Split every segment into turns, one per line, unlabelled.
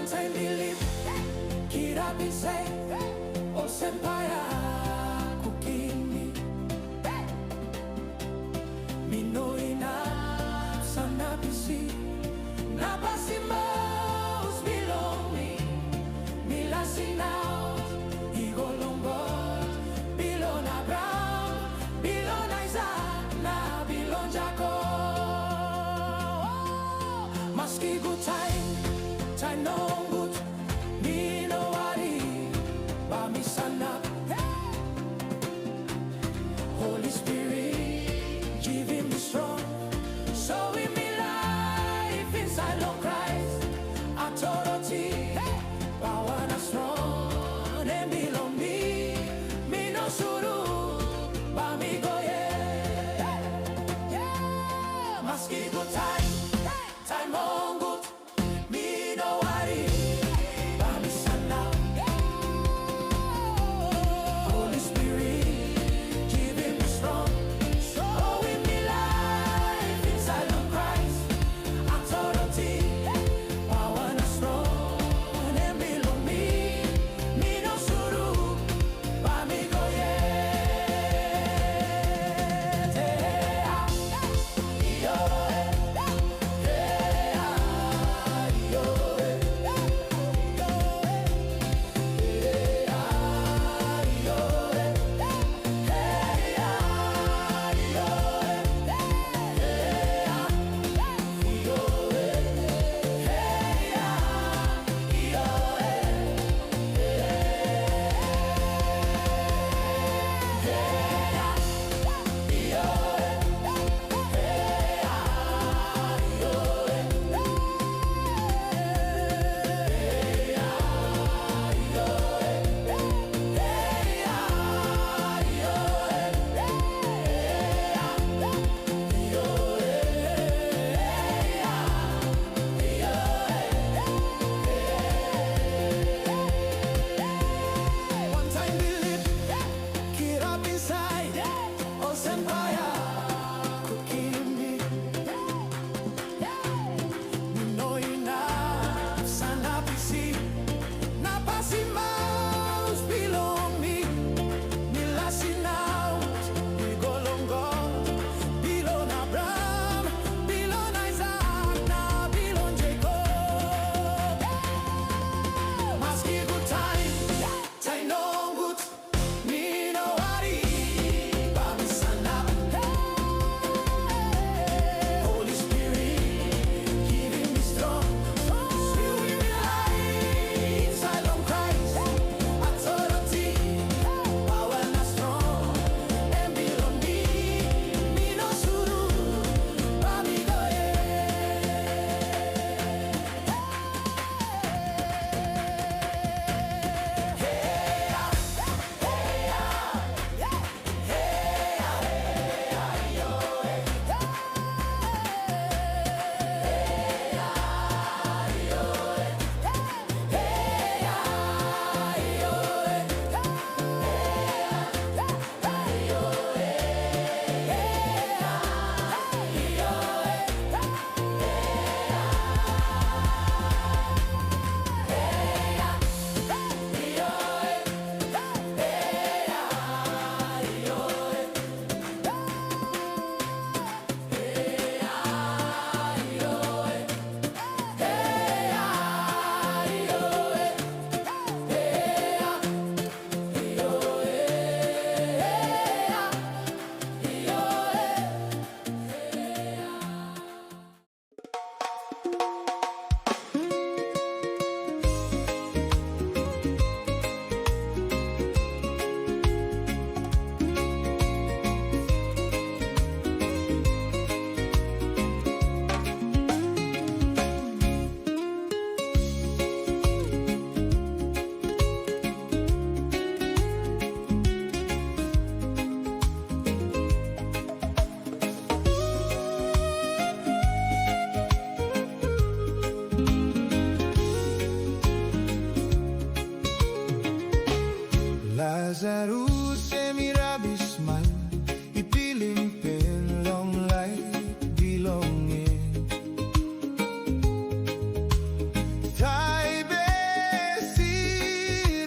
One time believe, kirabi say, o sempaya kukini. Minoina sana bisi, napasi maus below me. Milasi now, igolongot, bilon Abraham, bilon Isaac, na bilon Jacob. Maski good time no good, me no worry, but me sana. Holy Spirit, giving me strong, showing me life inside of Christ. Authority, power and strong, and below me, me no suru, but me go yeah. Maski good time on good. Lazarus emirabisman, ipiling long life belonging. Taibe si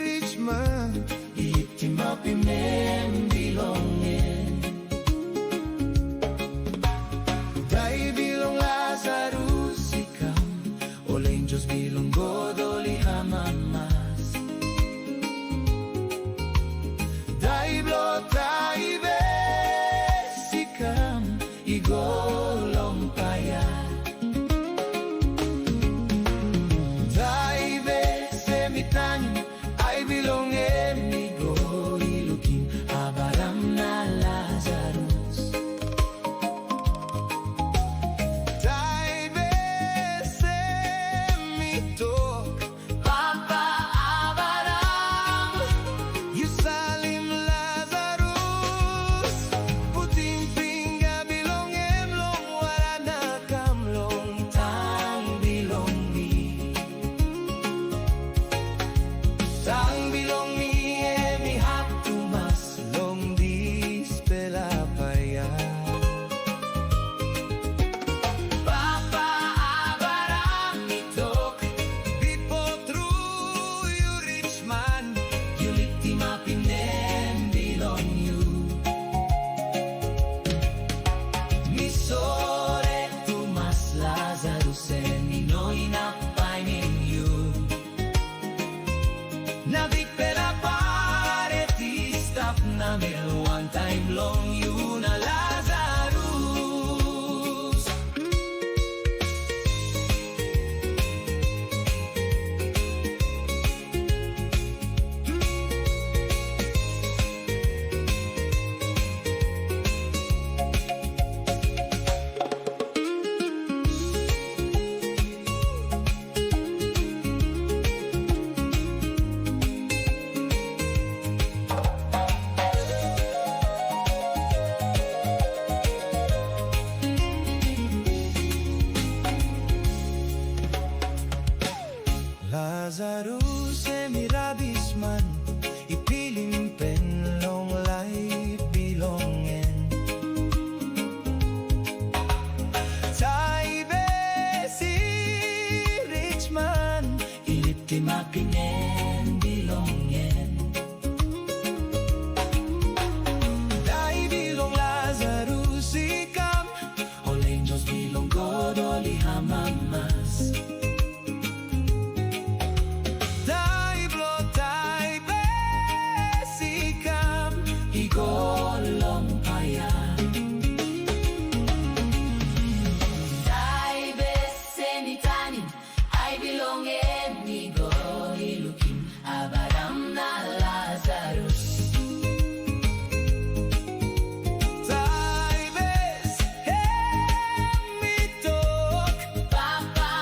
rich man, itimapimem belonging. Dai bilong Lazarus ikam, olain Diyos bilong godoli hamamas. Taibe sikam igolong paya. Taibe semitanin ay bilong emigo ilukin abaram na Lazarus. Taibe semitok papa abaram yusalim Sang bilong mi emi hap tumas long dis pelapaya. Papa abarang itok people through you rich man, you liktima pinem bilong you. Misore tumas Lazarus eninoy na painin you. Nadik pela pare ti stop na mil one time long you na Lazarus. Lazarus emirabisman, ipiling long life belonging. Taibe si rich man, iliptimapinen bilongin. Dai bilong Lazarus ikam, olain Diyos bilong godoli hamamas. Golong paya. Taibe senitanin ay bilong emigo ilukin abaram na Lazarus. Taibes emitok papa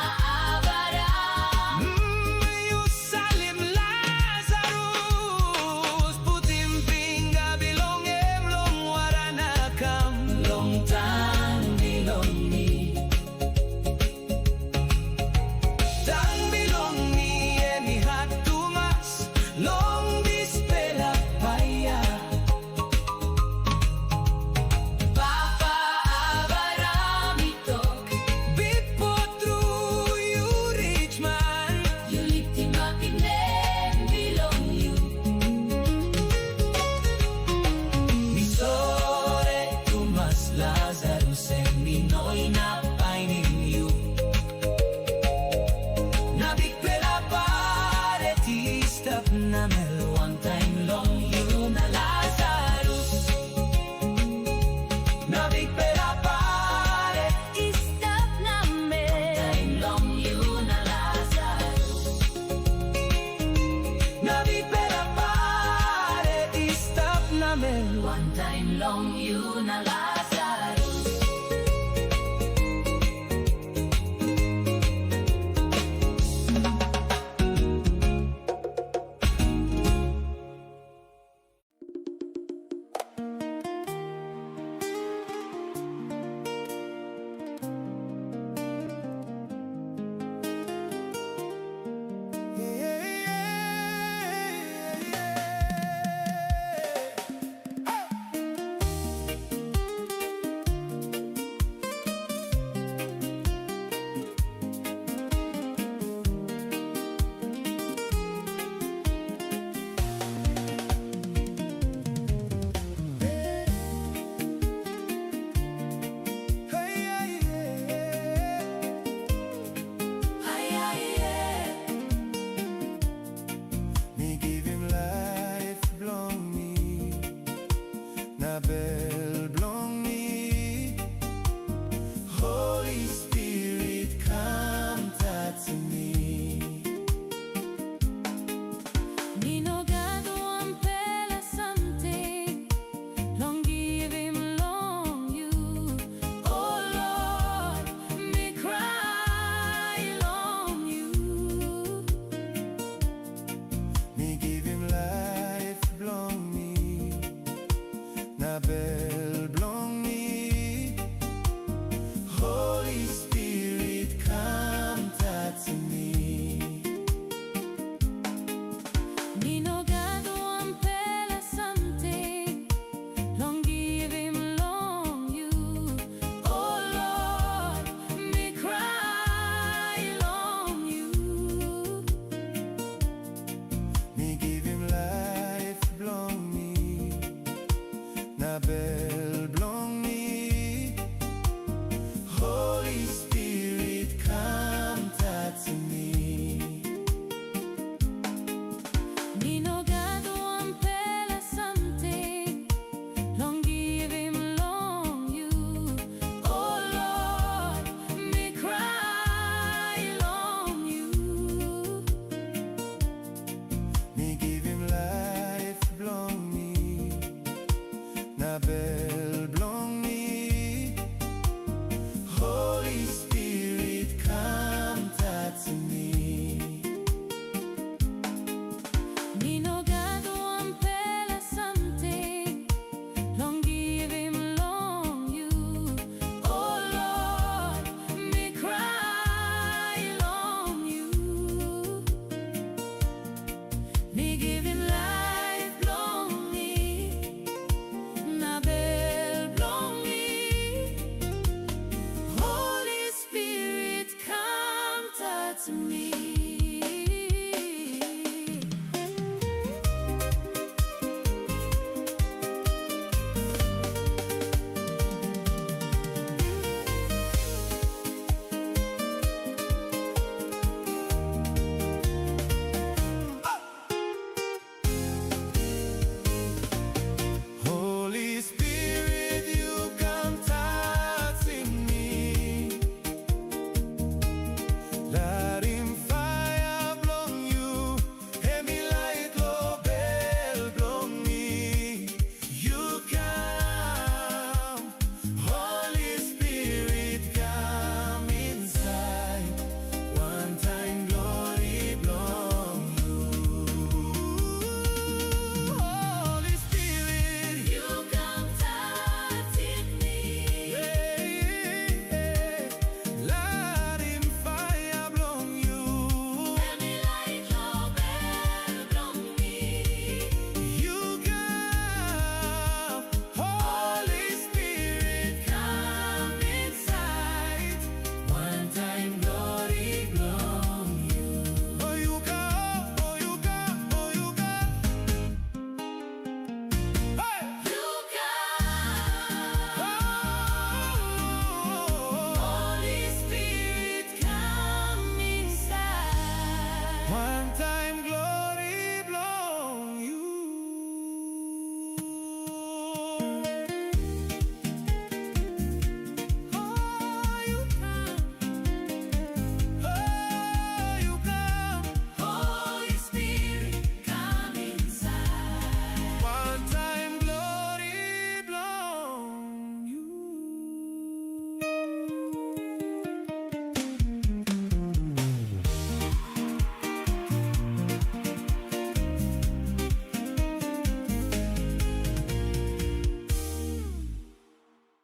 to me.